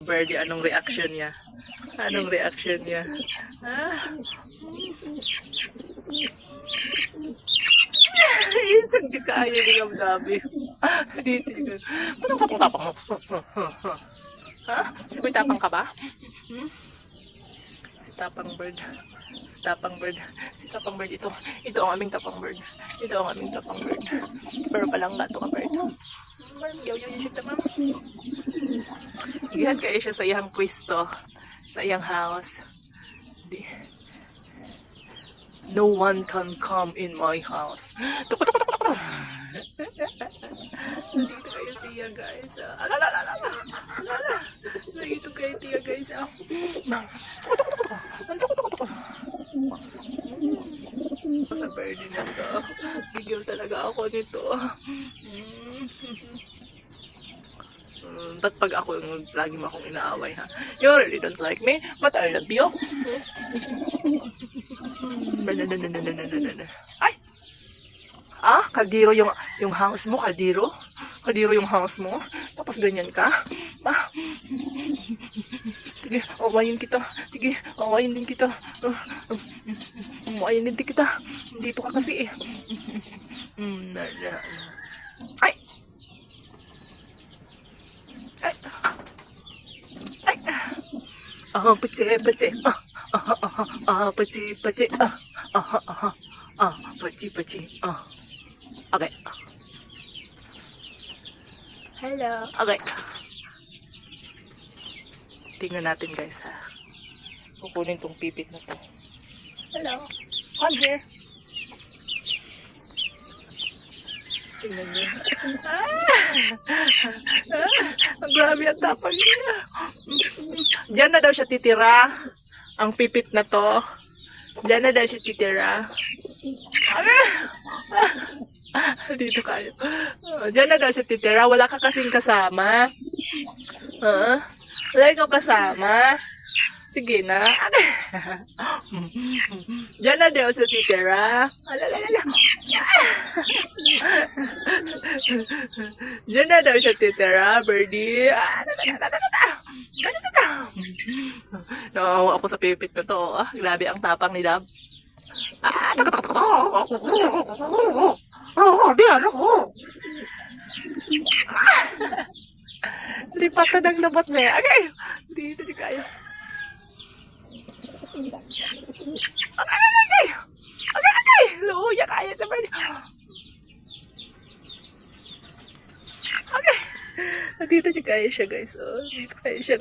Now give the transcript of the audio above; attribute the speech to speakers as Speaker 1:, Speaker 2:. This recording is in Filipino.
Speaker 1: Birdie, anong reaction niya? Anong reaction niya? Isang di kaya ni Gamgabi. Dito yun. Anong tapang-tapang mo? Ha? Siboy tapang ka ba? Si Tapang Bird. Si Tapang Bird. Si Tapang Bird ito. Ito ang aming Tapang Bird. Ito ang aming Tapang Bird. Pero palang gato ka bird. Yaw-yaw siya tamang. Igihan kayo siya sa iyang pwesto. Sa iyang house. No one can come in my house. Nandito kayo siya guys. Alala. Nandito kayo siya guys. Sa birdie na to. Gigil talaga ako nito. Ba't pag ako yung lagi mo akong inaaway ha? You really don't like me, but I love you. Ay! Kaldiro yung house mo, kaldiro? Kaldiro yung house mo? Tapos ganyan ka? Sige, awayin kita. Sige, awayin din kita. Awayin din kita. Dito ka kasi eh. Ay! Pace. Pace. Okay. Hello. Okay. Tingnan natin guys ha. Kukunin tong pipit na to. Hello. Come here. Tingnan niyo. Grabe ang tapang niya. Diyan na daw siya titira. Ang pipit na to. Diyan na daw siya titira. Dito kayo. Diyan na daw siya titira. Wala ka kasing kasama. Wala ikaw kasama. Sige na. Diyan na daw siya titira. Diyan na daw siya titira, birdie. Nawawa ako sa pipit na to. Grabe ang tapang ni Dab. Diyan ako. Lipat na ng labat na. Okay. Dito di kayo. Okay. Luya kaya sa bird. Okay. Dito di kayo siya guys. Dito kayo siya.